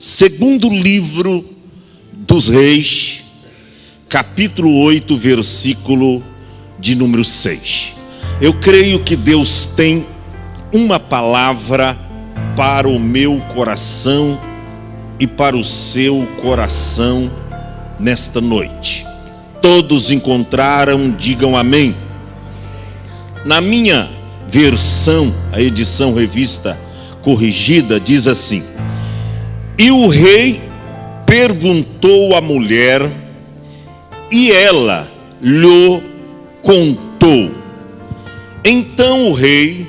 Segundo livro dos Reis, capítulo 8, versículo de número 6. Eu creio que Deus tem uma palavra para o meu coração e para o seu coração nesta noite. Todos encontraram, digam amém. Na minha versão, a edição revista corrigida, diz assim: e o rei perguntou à mulher, e ela lhe contou. Então o rei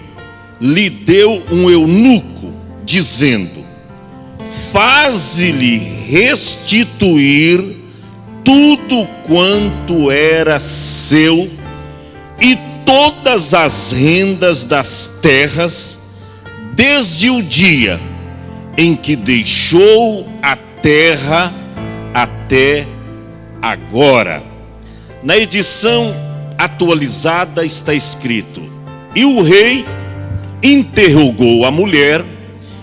lhe deu um eunuco, dizendo: faze-lhe restituir tudo quanto era seu e todas as rendas das terras, desde o dia em que deixou a terra até agora. Na edição atualizada está escrito: e o rei interrogou a mulher,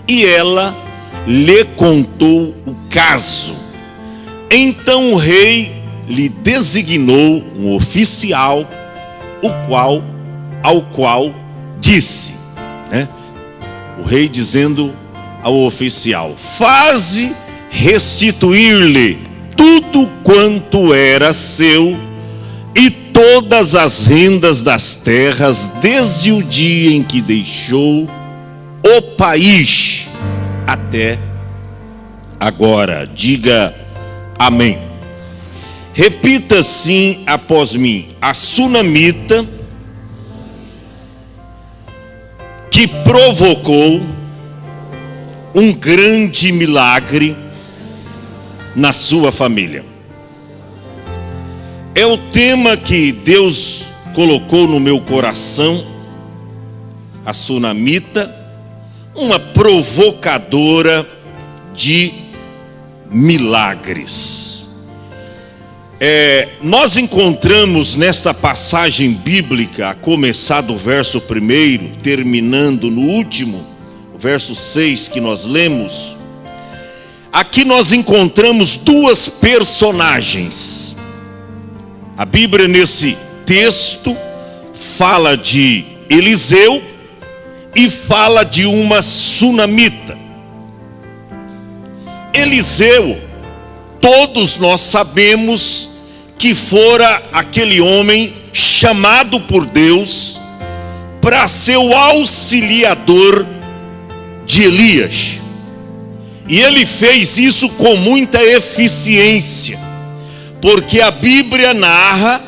e ela lhe contou o caso. Então o rei lhe designou um oficial, ao qual disse, o rei dizendo ao oficial: faze restituir-lhe tudo quanto era seu e todas as rendas das terras, desde o dia em que deixou o país até agora. Diga amém. Repita assim após mim: a sunamita que provocou um grande milagre na sua família. É o tema que Deus colocou no meu coração. A sunamita, uma provocadora de milagres. Nós encontramos nesta passagem bíblica, a começar do verso 1, terminando no último, o verso 6 que nós lemos. Aqui nós encontramos duas personagens. A Bíblia nesse texto fala de Eliseu e fala de uma sunamita. Eliseu, todos nós sabemos que fora aquele homem chamado por Deus para ser o auxiliador de Elias. E ele fez isso com muita eficiência, porque a Bíblia narra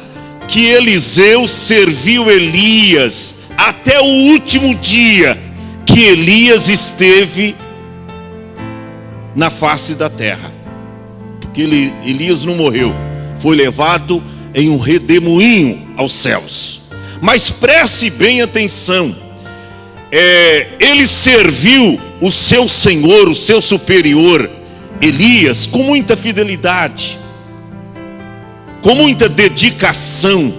que Eliseu serviu Elias até o último dia que Elias esteve na face da terra. Porque Elias não morreu, foi levado em um redemoinho aos céus. Mas preste bem atenção, ele serviu o seu senhor, o seu superior Elias, com muita fidelidade, com muita dedicação,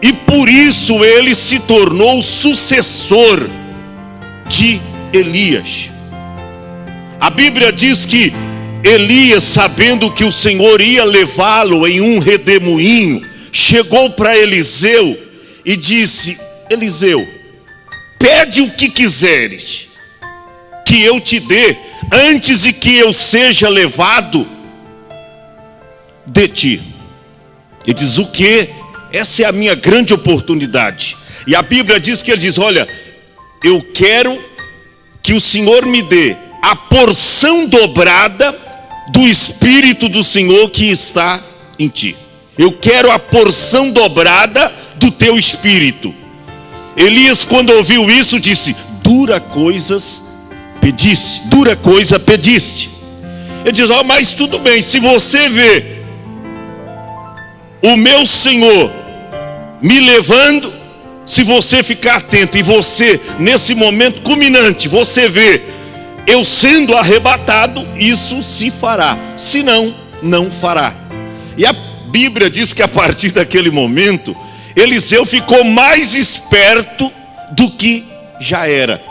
e por isso ele se tornou o sucessor de Elias. A Bíblia diz que Elias, sabendo que o Senhor ia levá-lo em um redemoinho, chegou para Eliseu e disse: Eliseu, pede o que quiseres que eu te dê, antes de que eu seja levado de ti. Ele diz: o que? Essa é a minha grande oportunidade. E a Bíblia diz que ele diz: olha, eu quero que o Senhor me dê a porção dobrada do Espírito do Senhor que está em ti. Eu quero a porção dobrada do teu Espírito. Elias, quando ouviu isso, disse: dura coisa pediste. Ele diz: mas tudo bem, se você vê o meu Senhor me levando, se você ficar atento, e você nesse momento culminante, você vê eu sendo arrebatado, isso se fará, senão não fará. E a Bíblia diz que a partir daquele momento, Eliseu ficou mais esperto do que já era,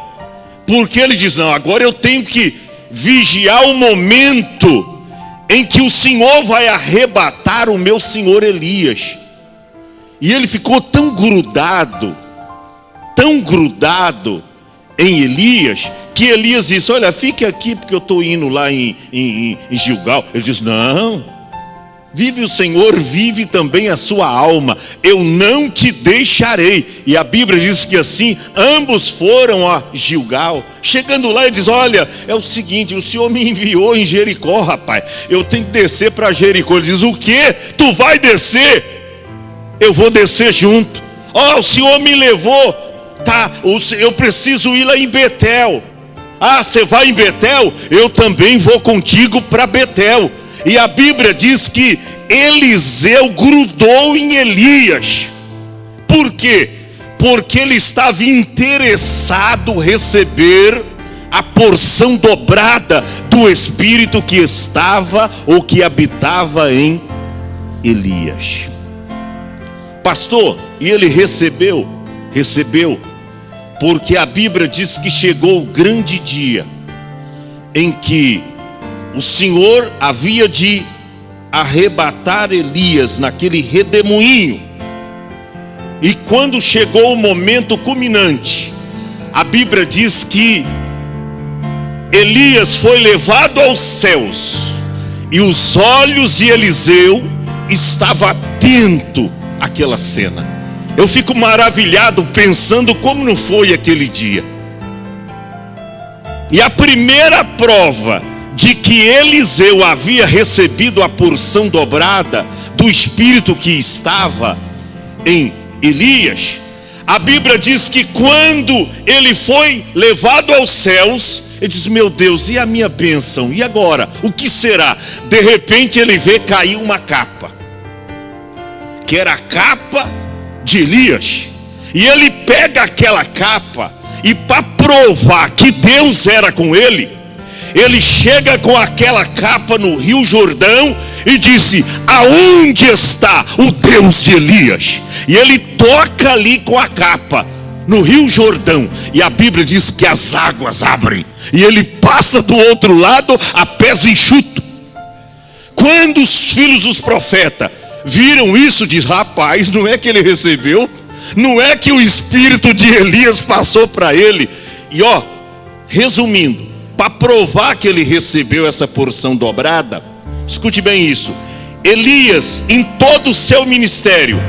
porque ele diz: não, agora eu tenho que vigiar o momento em que o Senhor vai arrebatar o meu senhor Elias. E ele ficou tão grudado em Elias, que Elias disse: olha, fique aqui porque eu estou indo lá em Gilgal. Ele disse: não, vive o Senhor, vive também a sua alma, eu não te deixarei. E a Bíblia diz que assim, ambos foram a Gilgal. Chegando lá, ele diz: olha, é o seguinte, o Senhor me enviou em Jericó, rapaz, eu tenho que descer para Jericó. Ele diz: o quê? Tu vai descer? Eu vou descer junto. Ó, o Senhor me levou, tá, eu preciso ir lá em Betel. Ah, você vai em Betel? Eu também vou contigo para Betel. E a Bíblia diz que Eliseu grudou em Elias. Por quê? Porque ele estava interessado em receber a porção dobrada do Espírito que estava ou que habitava em Elias. Pastor, e ele recebeu, porque a Bíblia diz que chegou o grande dia em que o Senhor havia de arrebatar Elias naquele redemoinho. E quando chegou o momento culminante, a Bíblia diz que Elias foi levado aos céus, e os olhos de Eliseu estavam atentos àquela cena. Eu fico maravilhado pensando como não foi aquele dia. E a primeira prova de que Eliseu havia recebido a porção dobrada do Espírito que estava em Elias, a Bíblia diz que quando ele foi levado aos céus, ele diz: meu Deus, e a minha bênção? E agora? O que será? De repente ele vê cair uma capa, que era a capa de Elias. E ele pega aquela capa, e para provar que Deus era com ele, ele chega com aquela capa no Rio Jordão e disse: aonde está o Deus de Elias? E ele toca ali com a capa no Rio Jordão, e a Bíblia diz que as águas abrem, e ele passa do outro lado a pés enxuto. Quando os filhos dos profetas viram isso, diz: rapaz, não é que ele recebeu? Não é que o espírito de Elias passou para ele? E ó, resumindo, para provar que ele recebeu essa porção dobrada, escute bem isso: Elias, em todo o seu ministério,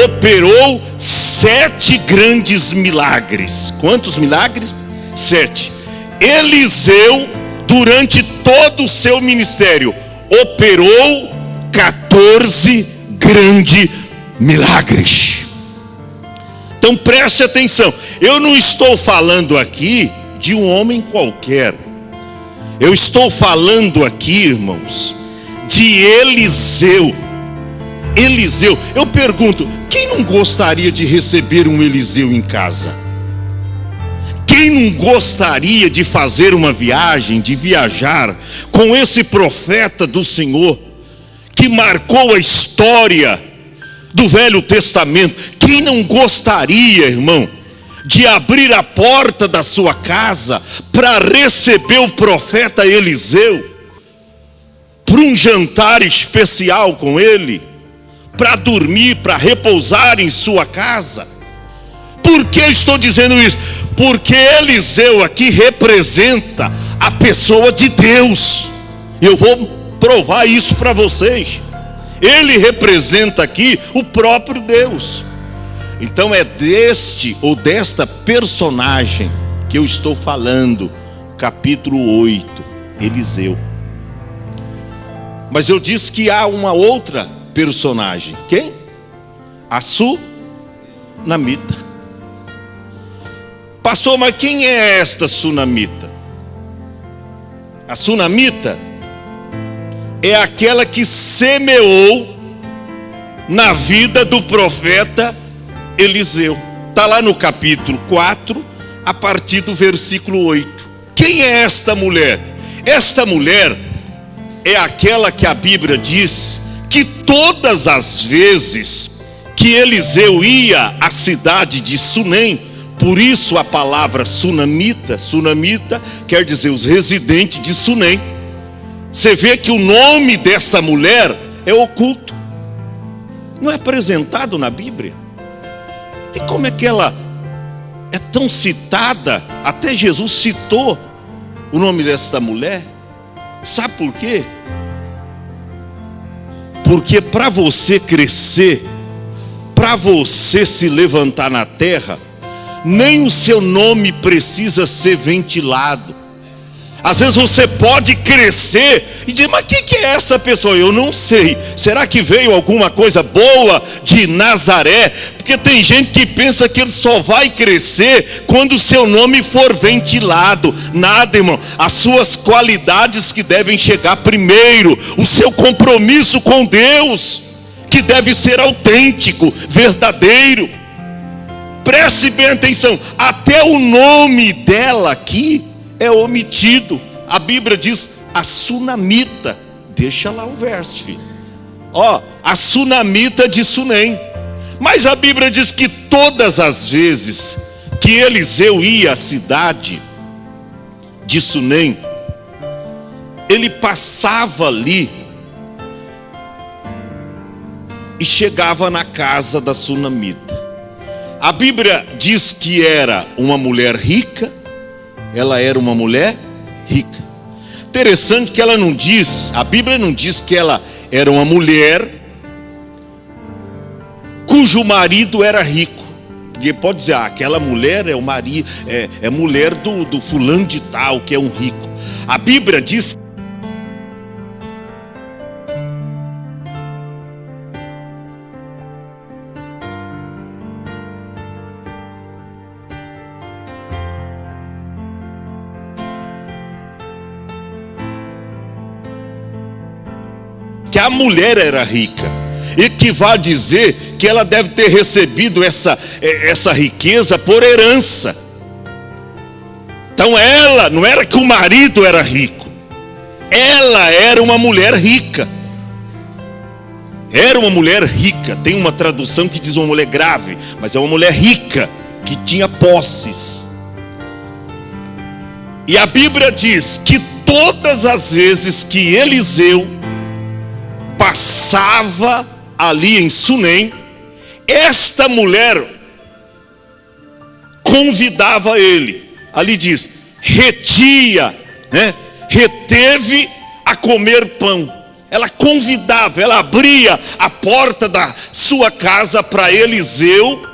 operou 7 grandes milagres. Quantos milagres? 7. Eliseu, durante todo o seu ministério, operou 14 grandes milagres. Então preste atenção, eu não estou falando aqui de um homem qualquer. Eu estou falando aqui, irmãos, de Eliseu. Eliseu, eu pergunto, quem não gostaria de receber um Eliseu em casa? Quem não gostaria de fazer uma viagem, de viajar com esse profeta do Senhor, que marcou a história do Velho Testamento? Quem não gostaria, irmão, de abrir a porta da sua casa para receber o profeta Eliseu, para um jantar especial com ele, para dormir, para repousar em sua casa? Por que estou dizendo isso? Porque Eliseu aqui representa a pessoa de Deus. Eu vou provar isso para vocês. Ele representa aqui o próprio Deus. Então é deste ou desta personagem que eu estou falando, capítulo 8, Eliseu. Mas eu disse que há uma outra personagem. Quem? A Sunamita. Pastor, mas quem é esta Sunamita? A Sunamita é aquela que semeou na vida do profeta Eliseu. Está lá no capítulo 4, a partir do versículo 8. Quem é esta mulher? Esta mulher é aquela que a Bíblia diz que todas as vezes que Eliseu ia à cidade de Sunem Por isso a palavra sunamita quer dizer os residentes de Sunem. Você vê que o nome desta mulher é oculto, não é apresentado na Bíblia. E como é que ela é tão citada? Até Jesus citou o nome desta mulher. Sabe por quê? Porque para você crescer, para você se levantar na terra, nem o seu nome precisa ser ventilado. Às vezes você pode crescer e dizer, mas quem que é esta pessoa? Eu não sei. Será que veio alguma coisa boa de Nazaré? Porque tem gente que pensa que ele só vai crescer quando o seu nome for ventilado. Nada, irmão. As suas qualidades que devem chegar primeiro. O seu compromisso com Deus, que deve ser autêntico, verdadeiro. Preste bem atenção, até o nome dela aqui é omitido. A Bíblia diz a sunamita. Deixa lá o verso, filho. A sunamita de Sunem. Mas a Bíblia diz que todas as vezes que Eliseu ia à cidade de Sunem, ele passava ali e chegava na casa da sunamita. A Bíblia diz que era uma mulher rica. Ela era uma mulher rica. Interessante que ela não diz, a Bíblia não diz que ela era uma mulher cujo marido era rico. Porque pode dizer, aquela mulher é o marido, é mulher do fulano de tal, que é um rico. A Bíblia diz que a mulher era rica, equivale a dizer que ela deve ter recebido essa riqueza por herança. Então ela, não era que o marido era rico, ela era uma mulher rica. Era uma mulher rica. Tem uma tradução que diz uma mulher grave, mas é uma mulher rica, que tinha posses. E a Bíblia diz que todas as vezes que Eliseu passava ali em Sunem, esta mulher convidava ele. Ali diz, reteve a comer pão. Ela convidava, ela abria a porta da sua casa para Eliseu,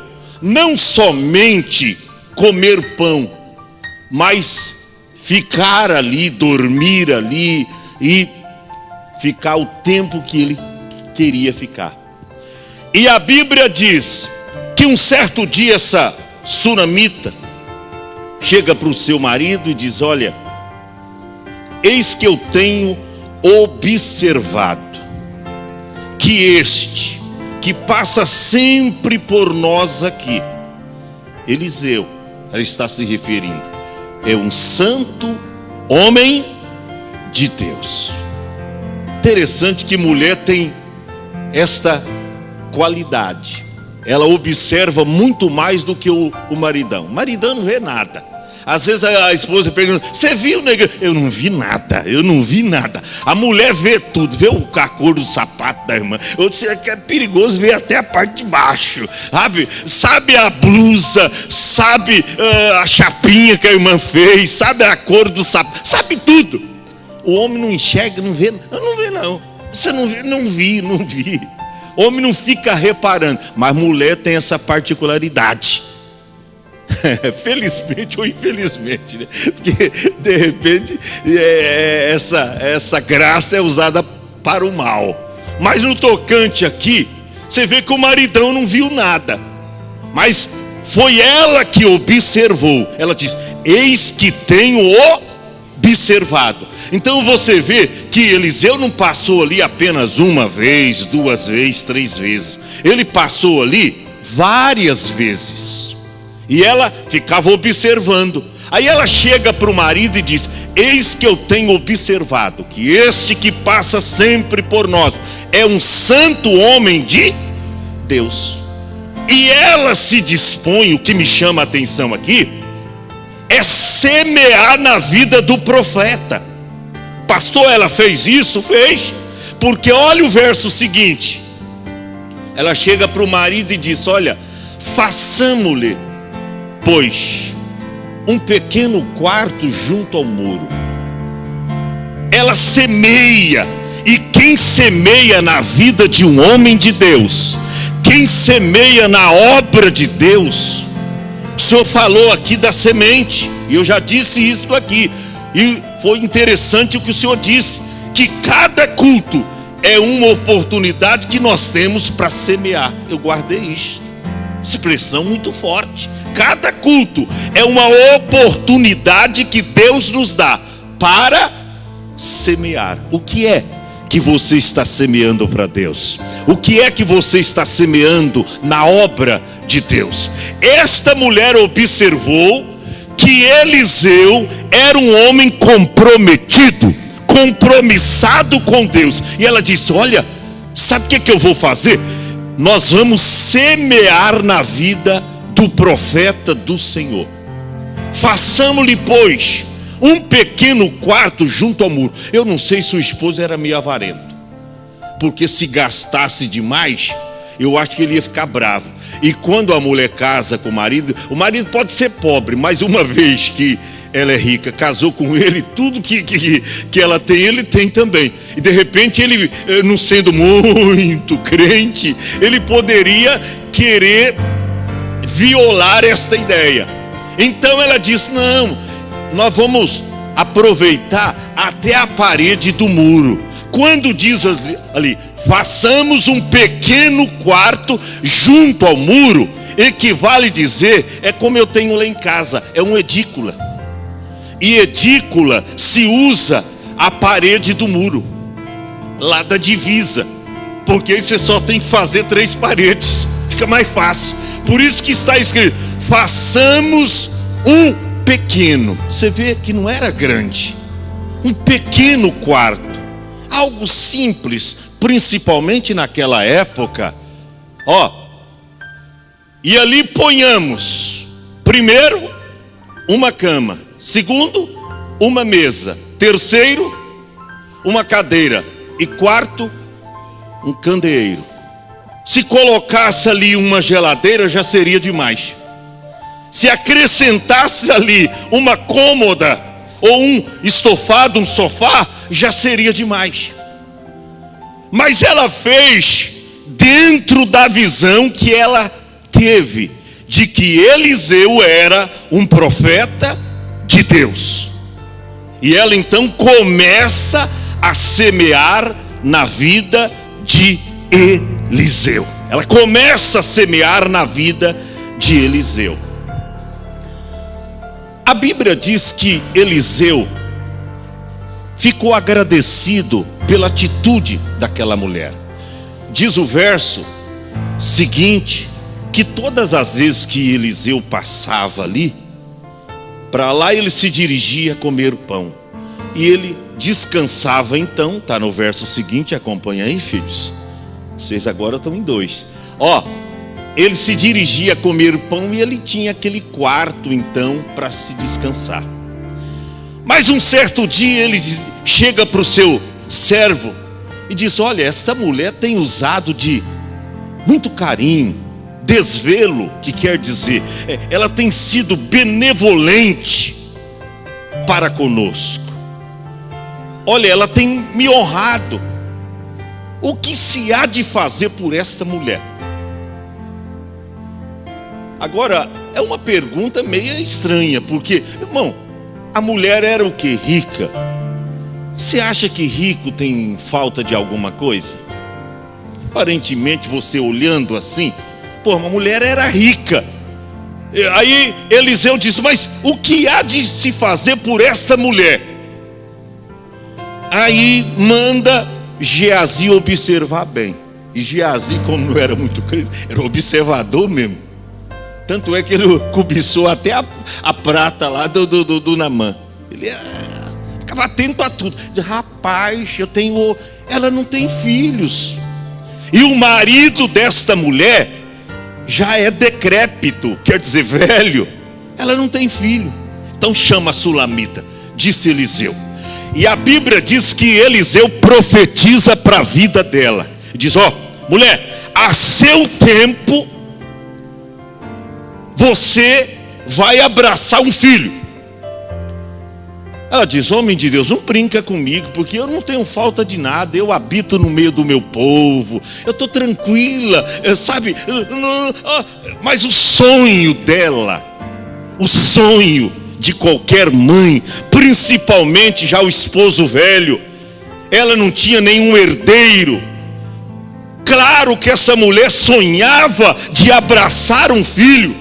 não somente comer pão, mas ficar ali, dormir ali e ficar o tempo que ele queria ficar. E a Bíblia diz que um certo dia essa sunamita chega para o seu marido e diz, olha, eis que eu tenho observado que este que passa sempre por nós aqui, Eliseu, ela está se referindo, é um santo homem de Deus. Interessante que mulher tem esta qualidade. Ela observa muito mais do que o maridão. O maridão não vê nada. Às vezes a esposa pergunta, você viu, nega? Eu não vi nada. A mulher vê tudo, vê a cor do sapato da irmã. Eu disse que é perigoso ver até a parte de baixo, sabe a blusa, sabe a chapinha que a irmã fez, sabe a cor do sapato, sabe tudo. O homem não enxerga, não vê. Eu não vê não. Você não vê? Não vi. O homem não fica reparando. Mas mulher tem essa particularidade. Felizmente ou infelizmente, né? Porque de repente essa graça é usada para o mal. Mas no tocante aqui, você vê que o maridão não viu nada. Mas foi ela que observou. Ela diz, eis que tenho observado. Então você vê que Eliseu não passou ali apenas uma vez, 2 vezes, 3 vezes. Ele passou ali várias vezes. E ela ficava observando. Aí ela chega para o marido e diz, eis que eu tenho observado que este que passa sempre por nós é um santo homem de Deus. E ela se dispõe, o que me chama a atenção aqui, é semear na vida do profeta. Pastor, ela fez isso? Fez. Porque olha o verso seguinte. Ela chega para o marido e diz: olha, façamo-lhe, pois, um pequeno quarto junto ao muro. Ela semeia. E quem semeia na vida de um homem de Deus, quem semeia na obra de Deus, o Senhor falou aqui da semente, e eu já disse isso aqui, e foi interessante o que o Senhor disse, que cada culto é uma oportunidade que nós temos para semear. Eu guardei isso, expressão muito forte. Cada culto é uma oportunidade que Deus nos dá para semear. O que é que você está semeando para Deus? O que é que você está semeando na obra de Deus? Esta mulher observou que Eliseu era um homem comprometido, compromissado com Deus, e ela disse: olha, sabe o que eu vou fazer? Nós vamos semear na vida do profeta do Senhor. Façamos-lhe, pois, um pequeno quarto junto ao muro. Eu não sei se o esposo era meio avarento, porque se gastasse demais, eu acho que ele ia ficar bravo. E quando a mulher casa com o marido pode ser pobre, mas uma vez que ela é rica, casou com ele, tudo que ela tem, ele tem também. E de repente ele, não sendo muito crente, ele poderia querer violar esta ideia. Então ela disse: não, nós vamos aproveitar até a parede do muro. Quando diz ali, façamos um pequeno quarto junto ao muro, equivale dizer, é como eu tenho lá em casa, é um edícula. E edícula se usa a parede do muro, lá da divisa, porque aí você só tem que fazer 3 paredes, fica mais fácil. Por isso que está escrito: façamos um pequeno. Você vê que não era grande, um pequeno quarto, algo simples, principalmente naquela época. E ali ponhamos, primeiro, uma cama, segundo, uma mesa, terceiro, uma cadeira, e quarto, um candeeiro. Se colocasse ali uma geladeira, já seria demais. Se acrescentasse ali uma cômoda ou um estofado, um sofá, já seria demais. Mas ela fez dentro da visão que ela teve de que Eliseu era um profeta de Deus. E ela então começa a semear na vida de Eliseu. Ela começa a semear na vida de Eliseu. A Bíblia diz que Eliseu ficou agradecido pela atitude daquela mulher. Diz o verso seguinte, que todas as vezes que Eliseu passava ali, para lá ele se dirigia a comer o pão. E ele descansava então, está no verso seguinte, acompanha aí, filhos. Vocês agora estão em 2. Ele se dirigia a comer o pão e ele tinha aquele quarto então para se descansar. Mas um certo dia ele chega para o seu servo e diz: olha, essa mulher tem usado de muito carinho, desvelo, que quer dizer, ela tem sido benevolente para conosco. Olha, ela tem me honrado. O que se há de fazer por esta mulher? Agora, é uma pergunta meio estranha, porque, irmão, a mulher era o quê? Rica. Você acha que rico tem falta de alguma coisa? Aparentemente, você olhando assim, uma mulher era rica. Aí Eliseu diz: mas o que há de se fazer por esta mulher? Aí manda Geazi observar bem. E Geazi, como não era muito crente, era um observador mesmo. Tanto é que ele cobiçou até a prata lá do Naamã. Ele ficava atento a tudo. Rapaz, ela não tem filhos. E o marido desta mulher já é decrépito, quer dizer, velho. Ela não tem filho. Então chama a sulamita, disse Eliseu. E a Bíblia diz que Eliseu profetiza para a vida dela. Diz: ó, mulher, a seu tempo você vai abraçar um filho. Ela diz: homem de Deus, não brinca comigo, porque eu não tenho falta de nada. Eu habito no meio do meu povo, eu estou tranquila, sabe? Mas o sonho dela, o sonho de qualquer mãe, principalmente já o esposo velho, ela não tinha nenhum herdeiro. Claro que essa mulher sonhava de abraçar um filho,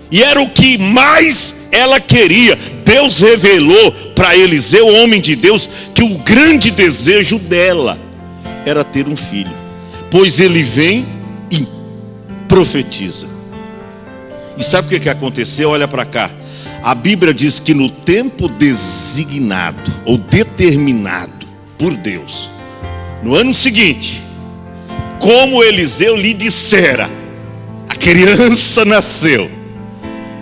e era o que mais ela queria. Deus revelou para Eliseu, homem de Deus, que o grande desejo dela era ter um filho. Pois ele vem e profetiza. E sabe o que aconteceu? Olha para cá. A Bíblia diz que no tempo designado ou determinado por Deus, no ano seguinte, como Eliseu lhe dissera, a criança nasceu.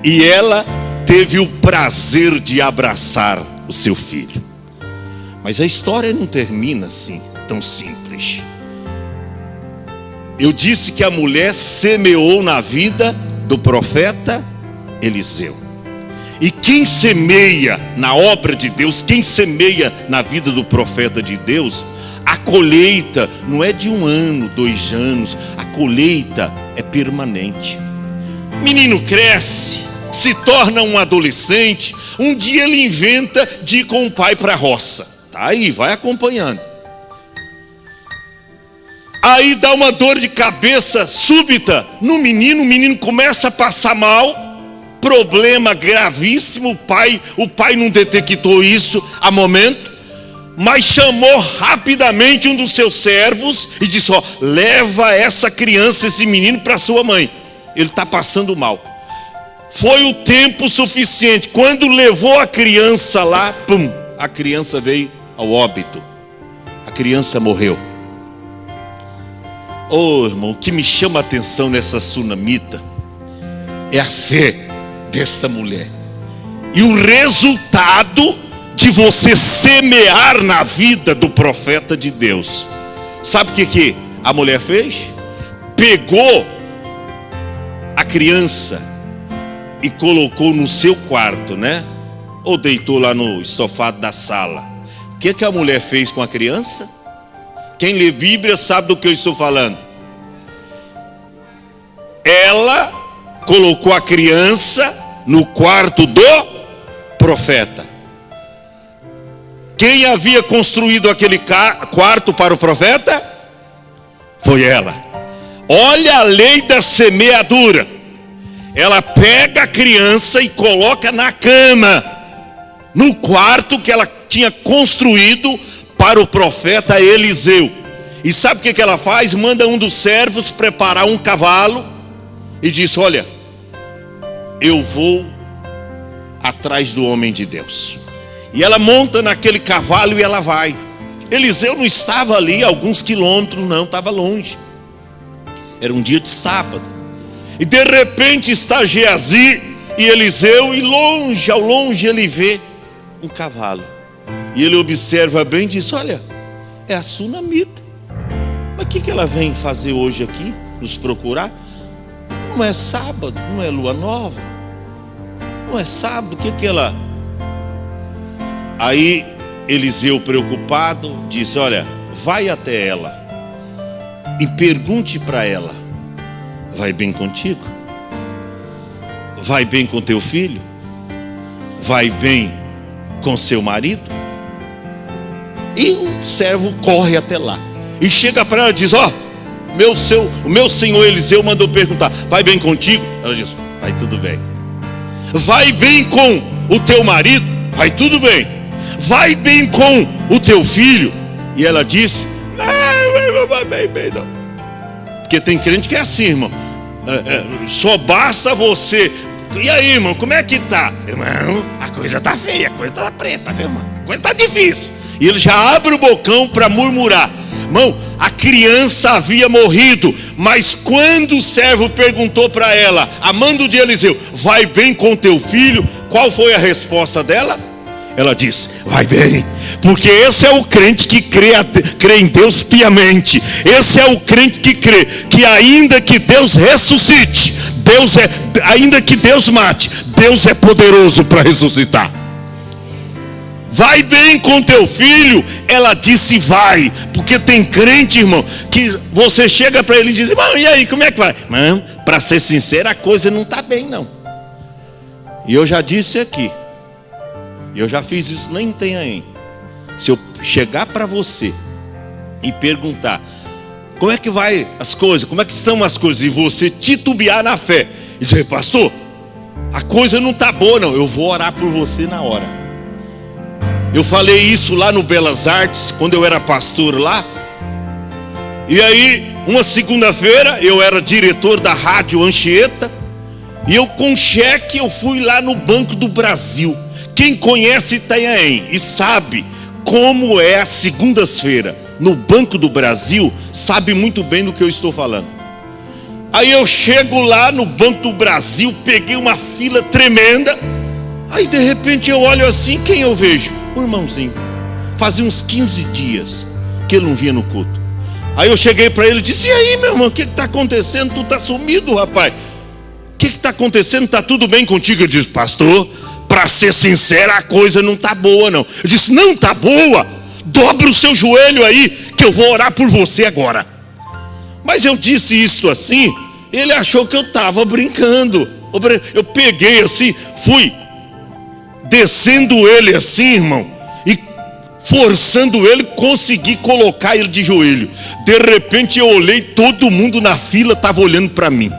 E ela teve o prazer de abraçar o seu filho. Mas a história não termina assim, tão simples. Eu disse que a mulher semeou na vida do profeta Eliseu. E quem semeia na obra de Deus, quem semeia na vida do profeta de Deus, a colheita não é de 1 ano, 2 anos, a colheita é permanente. O menino cresce, se torna um adolescente, um dia ele inventa de ir com o pai para a roça. Tá aí, vai acompanhando. Aí dá uma dor de cabeça súbita no menino, o menino começa a passar mal, problema gravíssimo. O pai não detectou isso a momento, mas chamou rapidamente um dos seus servos e disse: ó, leva essa criança, esse menino, para sua mãe, ele está passando mal. Foi o tempo suficiente. Quando levou a criança lá, pum, a criança veio ao óbito. A criança morreu. Oh, irmão, o que me chama a atenção nessa sunamita é a fé desta mulher. E o resultado de você semear na vida do profeta de Deus. Sabe o que a mulher fez? Pegou a criança e colocou no seu quarto, né? Ou deitou lá no estofado da sala. O que a mulher fez com a criança? Quem lê Bíblia sabe do que eu estou falando. Ela colocou a criança no quarto do profeta. Quem havia construído aquele quarto para o profeta? Foi ela. Olha a lei da semeadura. Ela pega a criança e coloca na cama, no quarto que ela tinha construído para o profeta Eliseu. E sabe o que ela faz? Manda um dos servos preparar um cavalo e diz: olha, eu vou atrás do homem de Deus. E ela monta naquele cavalo e ela vai. Eliseu não estava ali a alguns quilômetros, não, estava longe. Era um dia de sábado. E de repente está Geazi e Eliseu, e longe, ao longe ele vê um cavalo. E ele observa bem e diz: olha, é a sunamita. Mas o que ela vem fazer hoje aqui? Nos procurar? Não é sábado, não é lua nova, não é sábado, o que ela... Aí Eliseu, preocupado, diz: olha, vai até ela e pergunte para ela: vai bem contigo? Vai bem com teu filho? Vai bem com seu marido? E o servo corre até lá e chega para ela e diz: ó, o meu senhor Eliseu mandou perguntar: vai bem contigo? Ela diz: vai tudo bem. Vai bem com o teu marido? Vai tudo bem. Vai bem com o teu filho? E ela disse: não vai bem não. Porque tem crente que é assim, irmão. Só basta você. E aí, irmão, como é que tá? Irmão, a coisa tá feia, a coisa tá preta, viu, irmão? A coisa tá difícil. E ele já abre o bocão para murmurar. Irmão, a criança havia morrido, mas quando o servo perguntou para ela, a mando de Eliseu, vai bem com teu filho? Qual foi a resposta dela? Ela disse, vai bem, porque esse é o crente que crê em Deus piamente. Esse é o crente que crê que ainda que Deus ressuscite, ainda que Deus mate, Deus é poderoso para ressuscitar. Vai bem com teu filho? Ela disse vai, porque tem crente, irmão, que você chega para ele e diz, irmão, e aí, como é que vai? Irmão, para ser sincero, a coisa não está bem não. E eu já disse aqui, eu já fiz isso lá em Itanhaém. Se eu chegar para você e perguntar, como é que vai as coisas, como é que estão as coisas, e você titubear na fé, e dizer, pastor, a coisa não está boa não, eu vou orar por você na hora. Eu falei isso lá no Belas Artes, quando eu era pastor lá. E aí, uma segunda-feira, eu era diretor da Rádio Anchieta. E eu com cheque, eu fui lá no Banco do Brasil. Quem conhece Itanhaém e sabe como é a segundas-feira no Banco do Brasil, sabe muito bem do que eu estou falando. Aí eu chego lá no Banco do Brasil, peguei uma fila tremenda. Aí de repente eu olho assim, quem eu vejo? Um irmãozinho. Fazia uns 15 dias que ele não vinha no culto. Aí eu cheguei para ele e disse, e aí meu irmão, o que está acontecendo? Tu está sumido, rapaz. O que está acontecendo? Está tudo bem contigo? Eu disse, pastor, para ser sincero, a coisa não está boa não. Eu disse, não está boa? Dobra o seu joelho aí, que eu vou orar por você agora. Mas eu disse isto assim, ele achou que eu estava brincando. Eu peguei assim, fui descendo ele assim, irmão, e forçando ele, consegui colocar ele de joelho. De repente eu olhei, todo mundo na fila estava olhando para mim.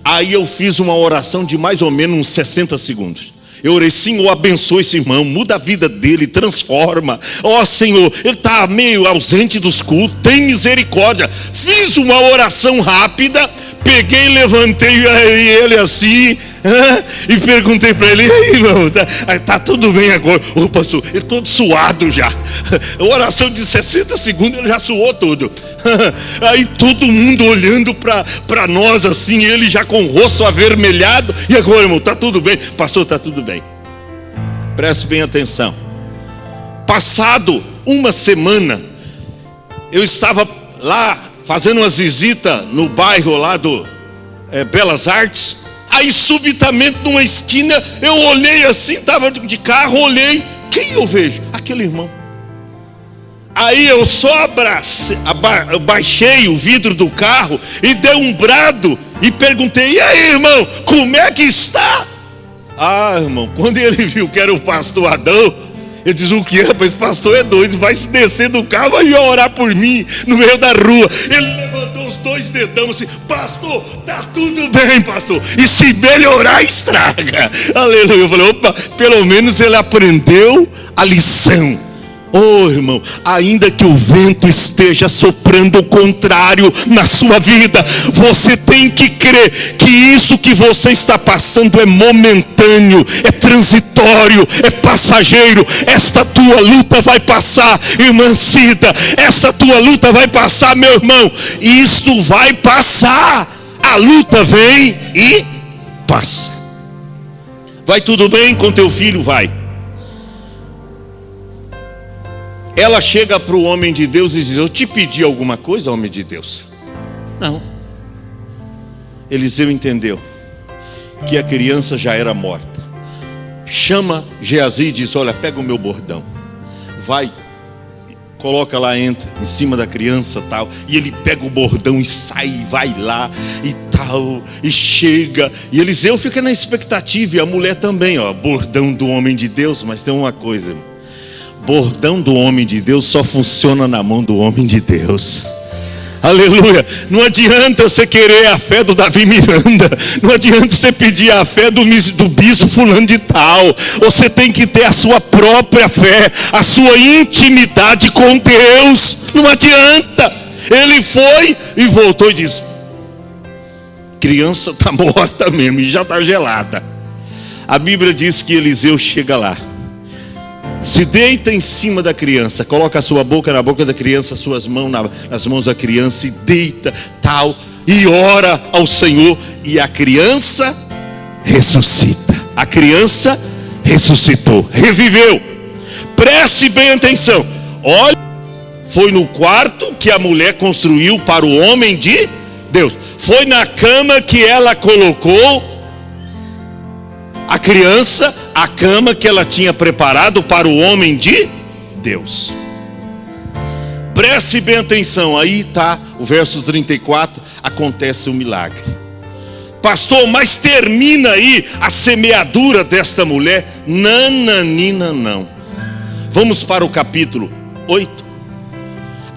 Aí eu fiz uma oração de mais ou menos uns 60 segundos. Eu orei, Senhor, abençoa esse irmão, muda a vida dele, transforma. Ó Senhor, ele está meio ausente dos cultos, tem misericórdia. Fiz uma oração rápida, peguei, levantei ele assim, e perguntei para ele, e aí, irmão, tá tudo bem agora? Ô pastor, ele todo suado já. Oração de 60 segundos, ele já suou todo. Aí todo mundo olhando para nós assim, ele já com o rosto avermelhado. E agora, irmão, tá tudo bem? Pastor, tá tudo bem. Preste bem atenção. Passado uma semana, eu estava lá fazendo umas visitas no bairro lá do Belas Artes. Aí subitamente numa esquina eu olhei assim, estava de carro, olhei, quem eu vejo? Aquele irmão. Aí eu só baixei o vidro do carro e dei um brado e perguntei, e aí, irmão, como é que está? Ah, irmão, quando ele viu que era o pastor Adão, ele diz, o que, rapaz, esse pastor é doido, vai se descer do carro e vai orar por mim no meio da rua. Ele levantou os 2 dedão assim, pastor, tá tudo bem, pastor, e se melhorar, estraga. Aleluia. Eu falei, opa, pelo menos ele aprendeu a lição. Oh, irmão, ainda que o vento esteja soprando o contrário na sua vida, você tem que crer que isso que você está passando é momentâneo, é transitório, é passageiro. Esta tua luta vai passar, irmã Cida, esta tua luta vai passar, meu irmão, isto vai passar. A luta vem e passa. Vai tudo bem com teu filho? Vai. Ela chega para o homem de Deus e diz, eu te pedi alguma coisa, homem de Deus? Não. Eliseu entendeu que a criança já era morta. Chama Geazi e diz, olha, pega o meu bordão, vai, coloca lá, entra em cima da criança tal. E ele pega o bordão e sai, vai lá e tal, e chega. E Eliseu fica na expectativa, e a mulher também, ó, bordão do homem de Deus. Mas tem uma coisa, irmão, bordão do homem de Deus só funciona na mão do homem de Deus. Aleluia. Não adianta você querer a fé do Davi Miranda, não adianta você pedir a fé do bispo fulano de tal. Você tem que ter a sua própria fé, a sua intimidade com Deus. Não adianta. Ele foi e voltou e disse, criança está morta mesmo e já está gelada. A Bíblia diz que Eliseu chega lá, se deita em cima da criança, coloca a sua boca na boca da criança, suas mãos nas mãos da criança e deita, tal, e ora ao Senhor, e a criança ressuscita. A criança ressuscitou, reviveu. Preste bem atenção. Olha, foi no quarto que a mulher construiu para o homem de Deus. Foi na cama que ela colocou a criança, a cama que ela tinha preparado para o homem de Deus. Preste bem atenção, aí está o verso 34, acontece o milagre. Pastor, mas termina aí a semeadura desta mulher? Nananina, não. Vamos para o capítulo 8.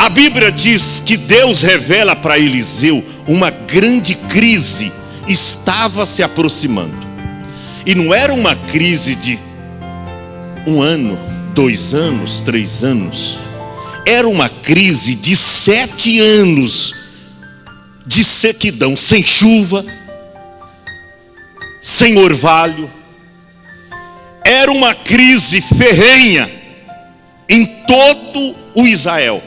A Bíblia diz que Deus revela para Eliseu uma grande crise estava se aproximando. E não era uma crise de 1 ano, 2 anos, 3 anos. Era uma crise de 7 anos de sequidão, sem chuva, sem orvalho. Era uma crise ferrenha em todo o Israel.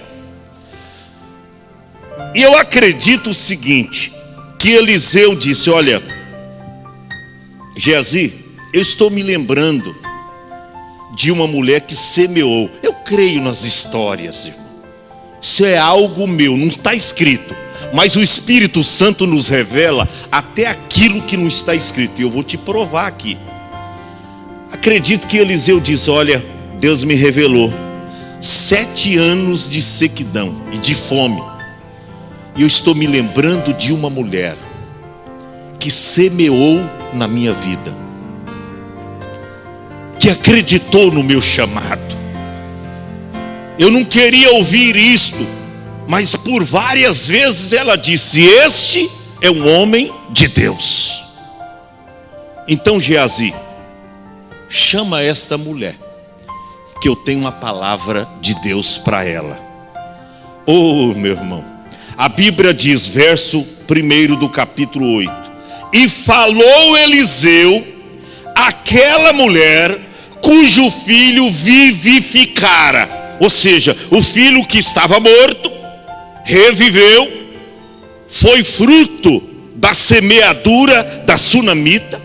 E eu acredito o seguinte, que Eliseu disse: olha, Geazi, eu estou me lembrando de uma mulher que semeou. Eu creio nas histórias, irmão. Isso é algo meu, não está escrito, mas o Espírito Santo nos revela até aquilo que não está escrito, e eu vou te provar aqui. Acredito que Eliseu diz: olha, Deus me revelou 7 anos de sequidão e de fome, e eu estou me lembrando de uma mulher que semeou na minha vida, que acreditou no meu chamado. Eu não queria ouvir isto, mas por várias vezes ela disse: este é um homem de Deus. Então, Geazi, chama esta mulher, que eu tenho uma palavra de Deus para ela. Oh, meu irmão, a Bíblia diz, verso 1 do capítulo 8: e falou Eliseu àquela mulher cujo filho vivificara. Ou seja, o filho que estava morto reviveu, foi fruto da semeadura da sunamita.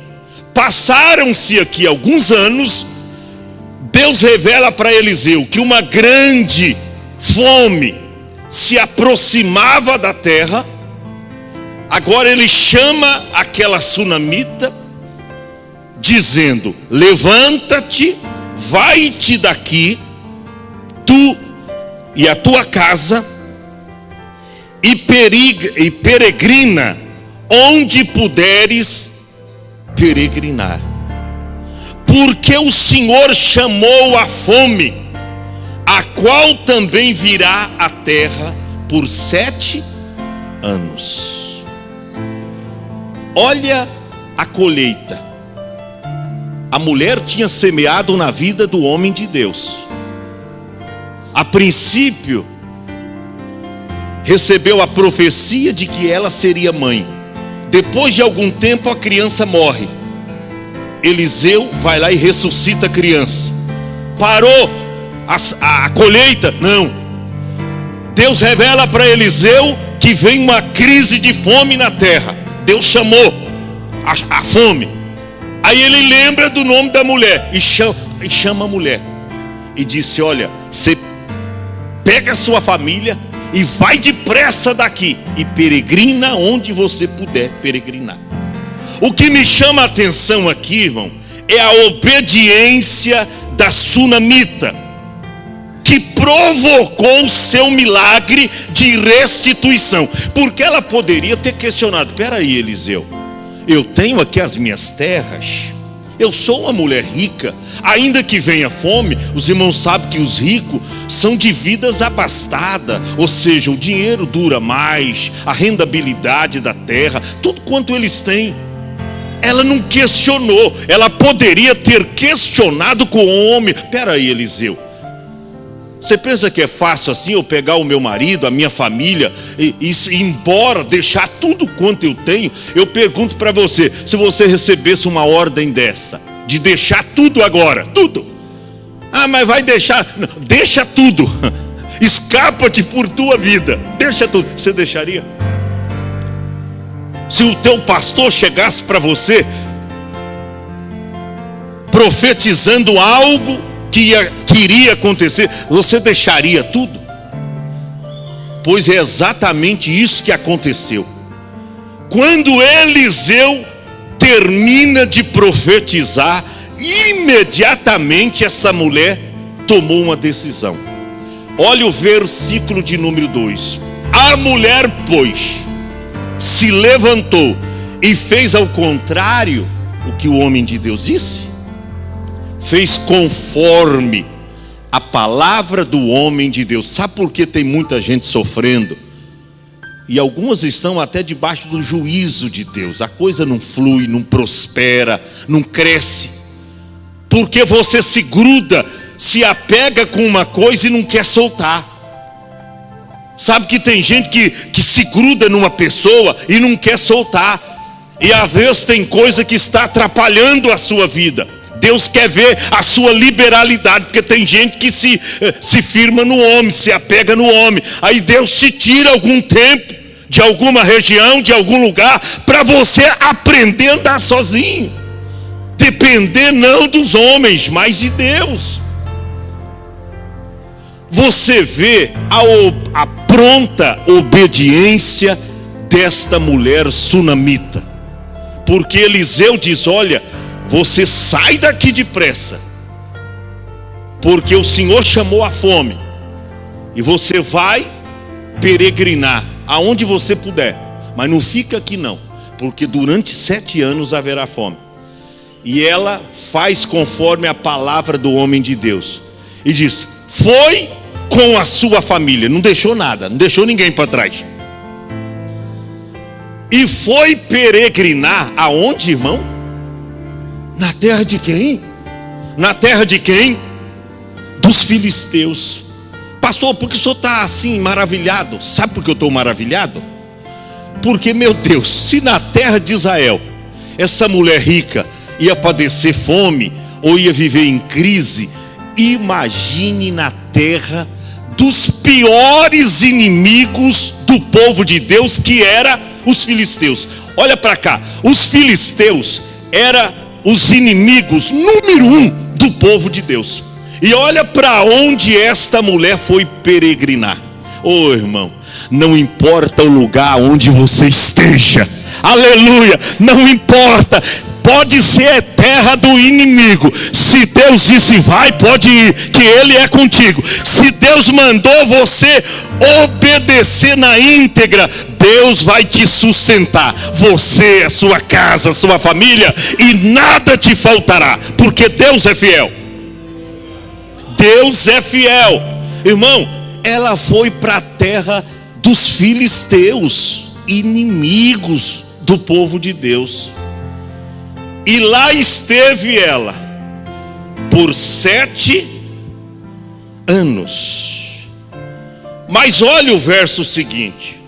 Passaram-se aqui alguns anos. Deus revela para Eliseu que uma grande fome se aproximava da terra. Agora ele chama aquela sunamita, dizendo: levanta-te, vai-te daqui, tu e a tua casa, e peregrina onde puderes peregrinar, porque o Senhor chamou a fome, a qual também virá à terra por 7 anos. Olha a colheita. A mulher tinha semeado na vida do homem de Deus. A princípio, recebeu a profecia de que ela seria mãe. Depois de algum tempo, a criança morre. Eliseu vai lá e ressuscita a criança. Parou a colheita? Não. Deus revela para Eliseu que vem uma crise de fome na terra. Deus chamou a fome. Aí ele lembra do nome da mulher e chama a mulher e disse: olha, você pega a sua família e vai depressa daqui e peregrina onde você puder peregrinar. O que me chama a atenção aqui, irmão, é a obediência da sunamita, que provocou o seu milagre de restituição. Porque ela poderia ter questionado: peraí, Eliseu, eu tenho aqui as minhas terras, eu sou uma mulher rica, ainda que venha fome. Os irmãos sabem que os ricos são de vidas abastadas, ou seja, o dinheiro dura mais, a rendabilidade da terra, tudo quanto eles têm. Ela não questionou. Ela poderia ter questionado com o homem: peraí, Eliseu, você pensa que é fácil assim eu pegar o meu marido, a minha família e ir embora, deixar tudo quanto eu tenho? Eu pergunto para você, se você recebesse uma ordem dessa, de deixar tudo agora, tudo, Ah, mas vai deixar? Não, deixa tudo. Escapa-te por tua vida. Deixa tudo. Você deixaria? Se o teu pastor chegasse para você profetizando algo que iria acontecer, você deixaria tudo? Pois é exatamente isso que aconteceu. Quando Eliseu termina de profetizar, imediatamente essa mulher tomou uma decisão. Olha o versículo de número 2. A mulher, pois, se levantou e fez ao contrário o que o homem de Deus disse. Fez conforme a palavra do homem de Deus. Sabe por que tem muita gente sofrendo? E algumas estão até debaixo do juízo de Deus. A coisa não flui, não prospera, não cresce. Porque você se gruda, se apega com uma coisa e não quer soltar. Sabe que tem gente que se gruda numa pessoa e não quer soltar. E às vezes tem coisa que está atrapalhando a sua vida. Deus quer ver a sua liberalidade, porque tem gente que se firma no homem, se apega no homem. Aí Deus te tira algum tempo de alguma região, de algum lugar, para você aprender a andar sozinho. Depender não dos homens, mas de Deus. Você vê a pronta obediência desta mulher sunamita. Porque Eliseu diz: olha, você sai daqui depressa, porque o Senhor chamou a fome, e você vai peregrinar aonde você puder, mas não fica aqui não, porque durante 7 anos haverá fome. E ela faz conforme a palavra do homem de Deus, e diz: foi com a sua família, não deixou nada, não deixou ninguém para trás, e foi peregrinar aonde, irmão? Na terra de quem? Na terra de quem? Dos filisteus. Pastor, por que o senhor está assim maravilhado? Sabe por que eu estou maravilhado? Porque, meu Deus, se na terra de Israel essa mulher rica ia padecer fome ou ia viver em crise, imagine na terra dos piores inimigos do povo de Deus, que era os filisteus. Olha para cá, os filisteus eram os inimigos número 1 do povo de Deus. E olha para onde esta mulher foi peregrinar. Oh, irmão, não importa o lugar onde você esteja, aleluia, não importa. Pode ser terra do inimigo. Se Deus disse vai, pode ir, que Ele é contigo. Se Deus mandou você obedecer na íntegra, Deus vai te sustentar, você, a sua casa, a sua família, e nada te faltará, porque Deus é fiel. Deus é fiel. Irmão, ela foi para a terra dos filisteus, inimigos do povo de Deus. E lá esteve ela por 7 anos. Mas olha o verso seguinte.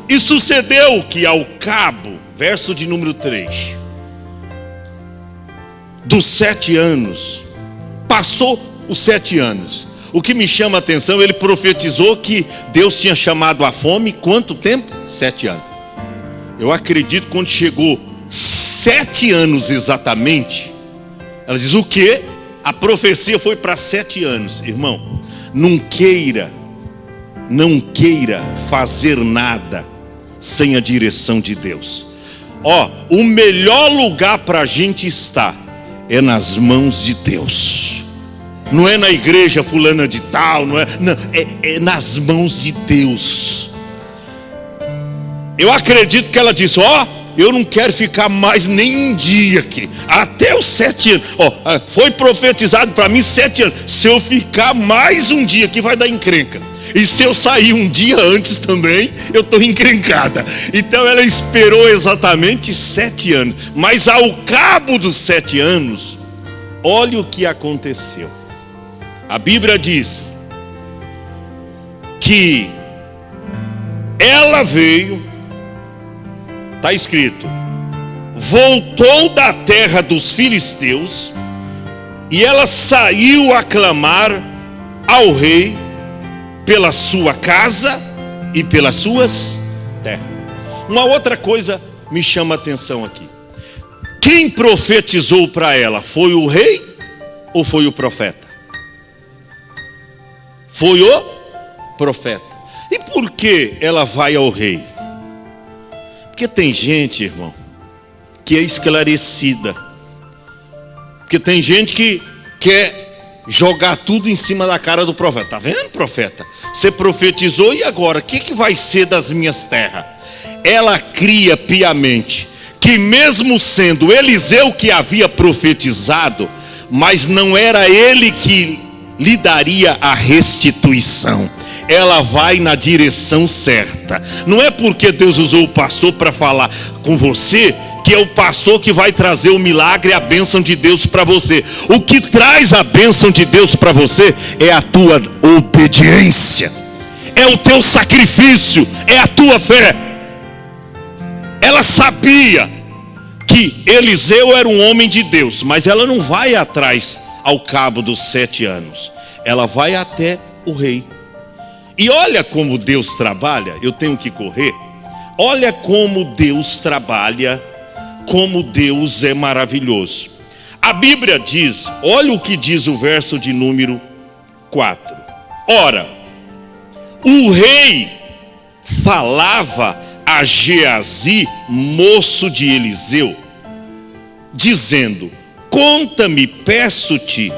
E sucedeu que ao cabo, verso de número 3, dos 7 anos, passou os 7 anos. O que me chama a atenção, ele profetizou que Deus tinha chamado a fome, quanto tempo? 7 anos. Eu acredito que quando chegou 7 anos exatamente, ela diz: o quê? A profecia foi para 7 anos. Irmão, não queira fazer nada sem a direção de Deus. O melhor lugar para a gente estar é nas mãos de Deus. Não é na igreja fulana de tal, não, é nas mãos de Deus. Eu acredito que ela disse: eu não quero ficar mais nem um dia aqui, até os 7 anos. Foi profetizado para mim 7 anos. Se eu ficar mais um dia aqui, vai dar encrenca. E se eu sair um dia antes também, eu estou encrencada. Então ela esperou exatamente 7 anos. Mas ao cabo dos 7 anos, olha o que aconteceu. A Bíblia diz que ela veio, está escrito, voltou da terra dos filisteus E ela saiu a clamar ao rei pela sua casa e pelas suas terras. Uma outra coisa me chama a atenção aqui. Quem profetizou para ela? Foi o rei ou foi o profeta? Foi o profeta. E por que ela vai ao rei? Porque tem gente, irmão, que é esclarecida. Porque tem gente que quer jogar tudo em cima da cara do profeta. Tá vendo, profeta? Você profetizou e agora? O que vai ser das minhas terras? Ela cria piamente que mesmo sendo Eliseu que havia profetizado, mas não era ele que lhe daria a restituição. Ela vai na direção certa. Não é porque Deus usou o pastor para falar com você que é o pastor que vai trazer o milagre e a bênção de Deus para você. O que traz a bênção de Deus para você é a tua obediência, é o teu sacrifício, é a tua fé. Ela sabia que Eliseu era um homem de Deus, mas ela não vai atrás ao cabo dos 7 anos. Ela vai até o rei. E olha como Deus trabalha. Eu tenho que correr. Olha como Deus trabalha, como Deus é maravilhoso. A Bíblia diz, olha o que diz o verso de número 4. Ora, o rei falava a Geazi, moço de Eliseu, dizendo: conta-me, peço-te,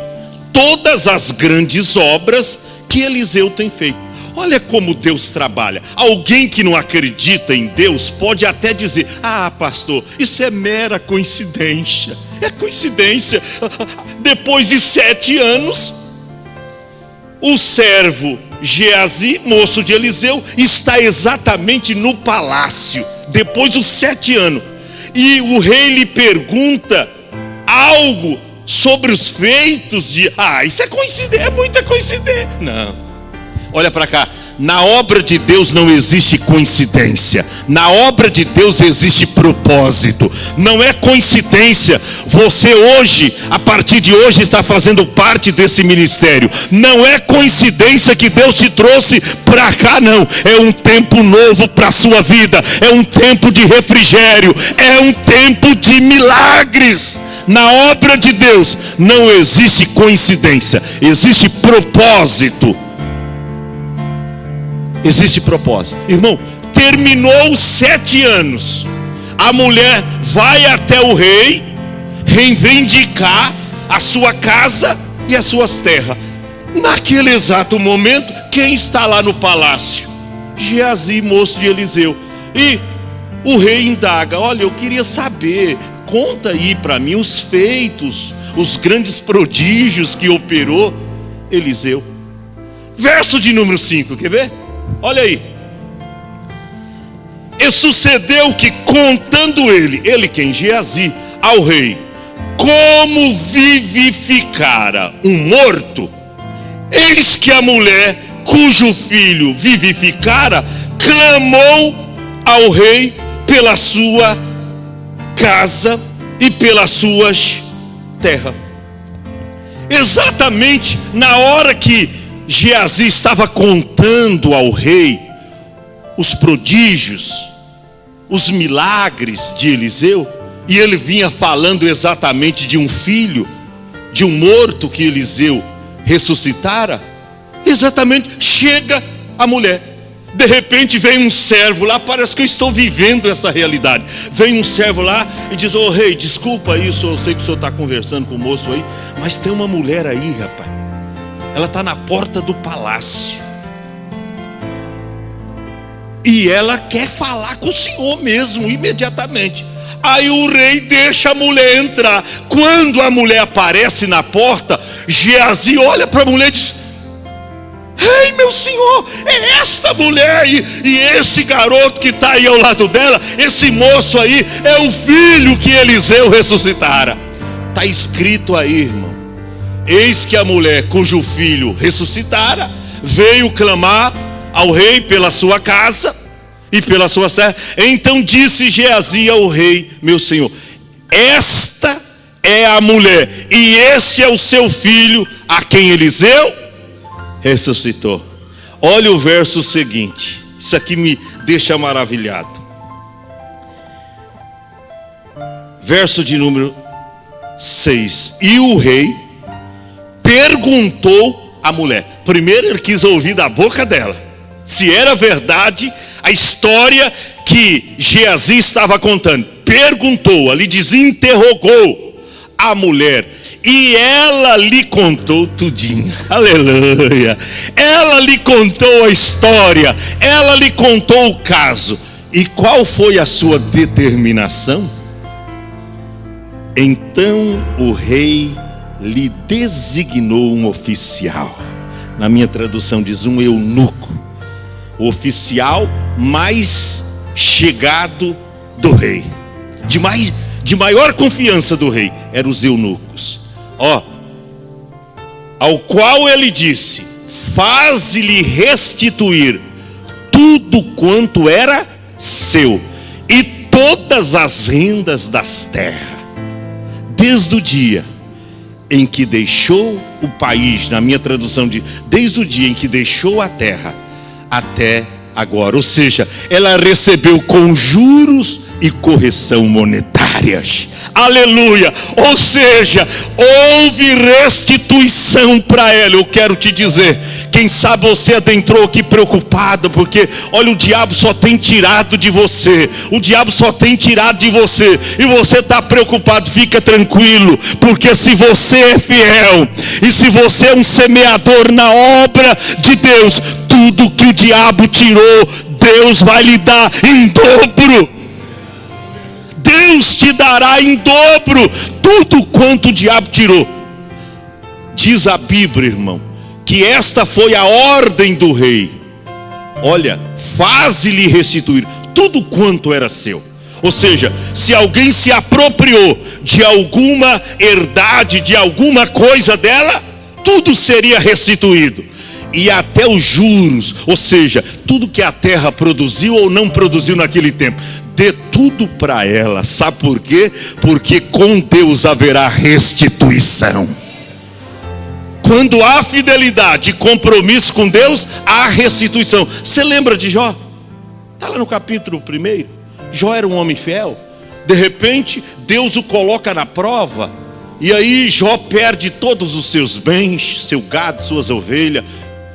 todas as grandes obras que Eliseu tem feito. Olha como Deus trabalha. Alguém que não acredita em Deus pode até dizer: ah, pastor, isso é mera coincidência. É coincidência. Depois de 7 anos, o servo Geazi, moço de Eliseu, está exatamente no palácio, depois dos 7 anos. E o rei lhe pergunta algo sobre os feitos de... ah, isso é coincidência, é muita coincidência. Não. Olha para cá, na obra de Deus não existe coincidência. Na obra de Deus existe propósito. Não é coincidência você hoje, a partir de hoje, está fazendo parte desse ministério. Não é coincidência que Deus te trouxe para cá, não. É um tempo novo para a sua vida. É um tempo de refrigério. É um tempo de milagres. Na obra de Deus não existe coincidência. Existe propósito. Existe propósito. Irmão, terminou os 7 anos. A mulher vai até o rei reivindicar a sua casa e as suas terras. Naquele exato momento, quem está lá no palácio? Geazi, moço de Eliseu. E o rei indaga: olha, eu queria saber, conta aí para mim os feitos, os grandes prodígios que operou Eliseu. Verso de número 5, quer ver? Olha aí. E sucedeu que, contando ele quem? Geazi, ao rei, como vivificara um morto, eis que a mulher cujo filho vivificara clamou ao rei pela sua casa e pelas suas terras. Exatamente na hora que Geazi estava contando ao rei os prodígios, os milagres de Eliseu, e ele vinha falando exatamente de um filho, de um morto que Eliseu ressuscitara. Exatamente, chega a mulher. De repente vem um servo lá, parece que eu estou vivendo essa realidade. Vem um servo lá e diz: ô rei, desculpa isso, eu sei que o senhor está conversando com o moço aí, mas tem uma mulher aí, rapaz. Ela está na porta do palácio. E ela quer falar com o senhor mesmo, imediatamente. Aí o rei deixa a mulher entrar. Quando a mulher aparece na porta, Geazi olha para a mulher e diz: ei, meu senhor, é esta mulher aí, e esse garoto que está aí ao lado dela, esse moço aí, é o filho que Eliseu ressuscitara. Está escrito aí, irmão. Eis que a mulher cujo filho ressuscitara veio clamar ao rei pela sua casa e pela sua terra. Então disse Geazi ao rei: meu senhor, esta é a mulher, e este é o seu filho, a quem Eliseu ressuscitou. Olha o verso seguinte, isso aqui me deixa maravilhado. Verso de número 6. E o rei perguntou à mulher. Primeiro ele quis ouvir da boca dela se era verdade a história que Geazi estava contando. Perguntou, ali diz, interrogou a mulher, e ela lhe contou tudinho. Aleluia. Ela lhe contou a história, ela lhe contou o caso. E qual foi a sua determinação? Então o rei lhe designou um oficial. Na minha tradução diz um eunuco. O oficial mais chegado do rei, de maior confiança do rei, eram os eunucos. Ao qual ele disse: faze-lhe restituir tudo quanto era seu, e todas as rendas das terras, desde o dia em que deixou o país. Na minha tradução diz, desde o dia em que deixou a terra até agora. Ou seja, ela recebeu com juros e correção monetárias. Aleluia. Ou seja, houve restituição para ela. Eu quero te dizer, quem sabe você adentrou aqui preocupado, porque olha, o diabo só tem tirado de você, o diabo só tem tirado de você, e você está preocupado. Fica tranquilo, porque se você é fiel, e se você é um semeador na obra de Deus, tudo que o diabo tirou, Deus vai lhe dar em dobro. Deus te dará em dobro tudo quanto o diabo tirou. Diz a Bíblia, irmão, que esta foi a ordem do rei. Olha, faze-lhe restituir tudo quanto era seu. Ou seja, se alguém se apropriou de alguma herdade, de alguma coisa dela, tudo seria restituído. E até os juros, ou seja, tudo que a terra produziu ou não produziu naquele tempo, dê tudo para ela. Sabe por quê? Porque com Deus haverá restituição. Quando há fidelidade e compromisso com Deus, há restituição. Você lembra de Jó? Está lá no capítulo 1. Jó era um homem fiel. De repente, Deus o coloca na prova. E aí Jó perde todos os seus bens, seu gado, suas ovelhas.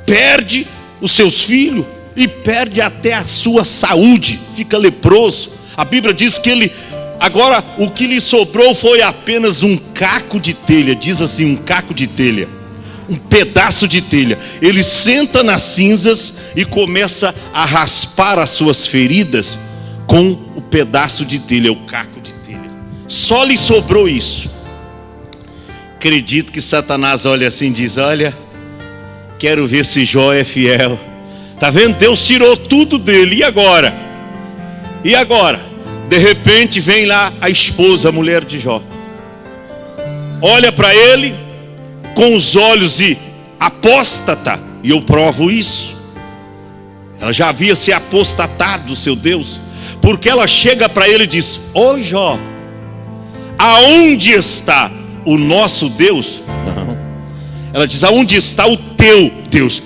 Perde os seus filhos. E perde até a sua saúde. Fica leproso. A Bíblia diz que ele... Agora, o que lhe sobrou foi apenas um caco de telha. Diz assim, um caco de telha. Um pedaço de telha. Ele senta nas cinzas e começa a raspar as suas feridas com o pedaço de telha, o caco de telha. Só lhe sobrou isso. Acredito que Satanás olha assim e diz: olha, quero ver se Jó é fiel. Está vendo? Deus tirou tudo dele. E agora? E agora? De repente vem lá a esposa, a mulher de Jó. Olha para ele com os olhos e apóstata, e eu provo isso. Ela já havia se apostatado do seu Deus, porque ela chega para ele e diz: ô Jó, aonde está o nosso Deus? Não. Ela diz: aonde está o teu Deus?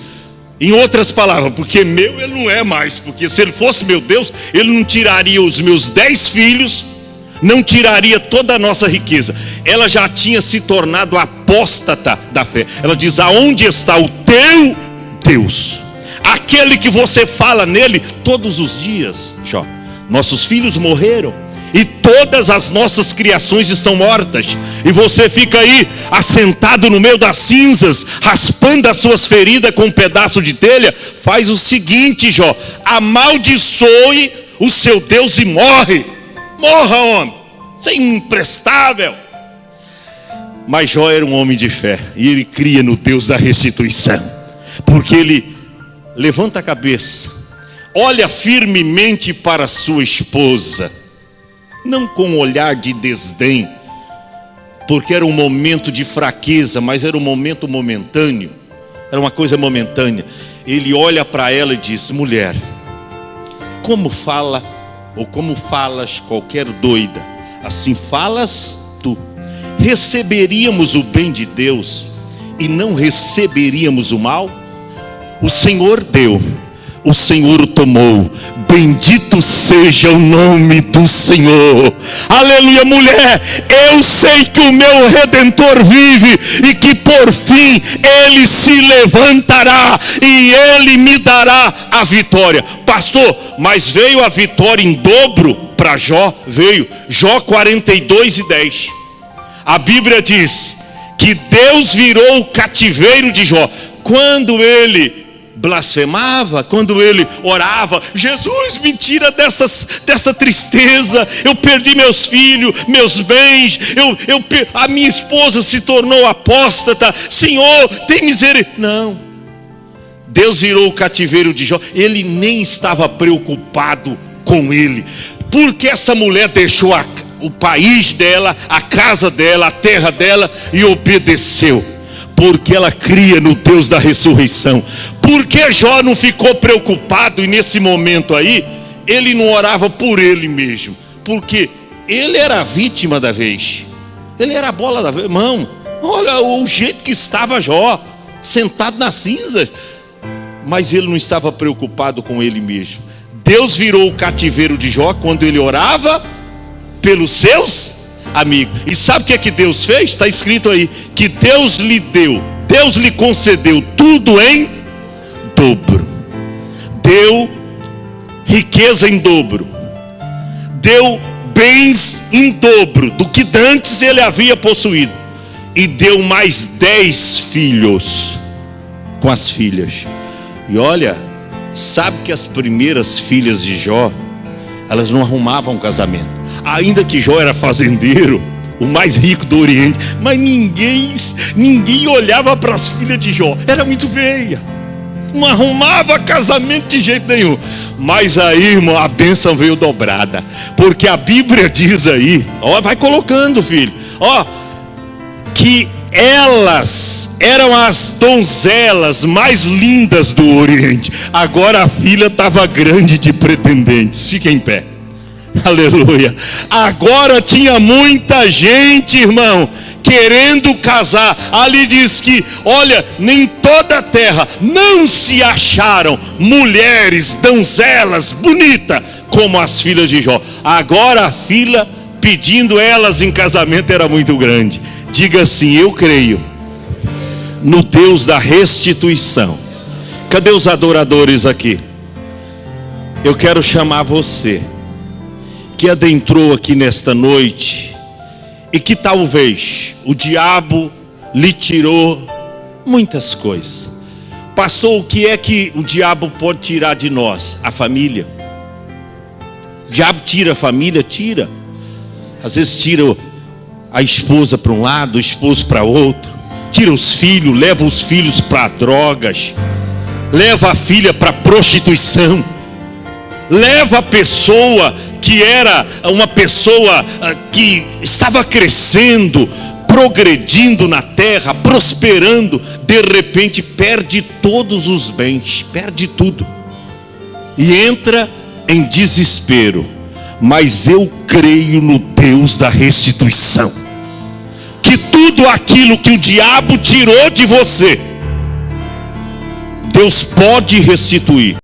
Em outras palavras, porque meu ele não é mais, porque se ele fosse meu Deus, ele não tiraria os meus 10 filhos, não tiraria toda a nossa riqueza. Ela já tinha se tornado apóstata da fé. Ela diz: aonde está o teu Deus? Aquele que você fala nele todos os dias. Jó, nossos filhos morreram e todas as nossas criações estão mortas, e você fica aí assentado no meio das cinzas, raspando as suas feridas com um pedaço de telha. Faz o seguinte, Jó: amaldiçoe o seu Deus e morre. Morra, homem, você é imprestável. Mas Jó era um homem de fé, e ele cria no Deus da restituição, porque ele levanta a cabeça, olha firmemente para sua esposa, não com um olhar de desdém, porque era um momento de fraqueza, mas era um momento momentâneo, era uma coisa momentânea. Ele olha para ela e diz: mulher, como fala, ou como falas qualquer doida, assim falas tu. receberíamos o bem de Deus e não receberíamos o mal? O Senhor deu, o Senhor o tomou. Bendito seja o nome do Senhor. Aleluia. Mulher, eu sei que o meu Redentor vive e que por fim ele se levantará e ele me dará a vitória. Pastor, mas veio a vitória em dobro para Jó? Veio. Jó 42:10. A Bíblia diz que Deus virou o cativeiro de Jó quando ele blasfemava, quando ele orava: Jesus, me tira dessa tristeza, eu perdi meus filhos, meus bens, a minha esposa se tornou apóstata, Senhor, tem misericórdia. Não, Deus virou o cativeiro de Jó. Ele nem estava preocupado com ele, porque essa mulher deixou o país dela, a casa dela, a terra dela e obedeceu, porque ela cria no Deus da ressurreição. Porque Jó não ficou preocupado, e nesse momento aí ele não orava por ele mesmo, porque ele era a vítima da vez, ele era a bola da vez. Irmão, olha o jeito que estava Jó, sentado nas cinzas, mas ele não estava preocupado com ele mesmo. Deus virou o cativeiro de Jó quando ele orava pelos seus amigos. E sabe o que Deus fez? Está escrito aí que Deus lhe deu, Deus lhe concedeu tudo em dobro. Deu riqueza em dobro, deu bens em dobro do que antes ele havia possuído, e deu mais 10 filhos com as filhas. E olha, sabe que as primeiras filhas de Jó, elas não arrumavam casamento, ainda que Jó era fazendeiro, o mais rico do Oriente, mas ninguém olhava para as filhas de Jó, era muito feia, não arrumava casamento de jeito nenhum. Mas aí, irmão, a bênção veio dobrada, porque a Bíblia diz aí, ó, vai colocando, filho, ó, que elas eram as donzelas mais lindas do Oriente. Agora a filha estava grande de pretendentes. Fica em pé. Aleluia. Agora tinha muita gente, irmão, querendo casar. Ali diz que, olha, nem toda a terra não se acharam mulheres, donzelas bonitas como as filhas de Jó. Agora a fila pedindo elas em casamento era muito grande. Diga assim: eu creio no Deus da restituição. Cadê os adoradores aqui? Eu quero chamar você que adentrou aqui nesta noite e que talvez o diabo lhe tirou muitas coisas. Pastor, o que é que o diabo pode tirar de nós? A família. O diabo tira a família? Tira. Às vezes tira a esposa para um lado, o esposo para outro, tira os filhos, leva os filhos para drogas, leva a filha para prostituição, leva a pessoa que era uma pessoa que estava crescendo, progredindo na terra, prosperando, de repente perde todos os bens, perde tudo e entra em desespero. Mas eu creio no Deus da restituição, que tudo aquilo que o diabo tirou de você, Deus pode restituir.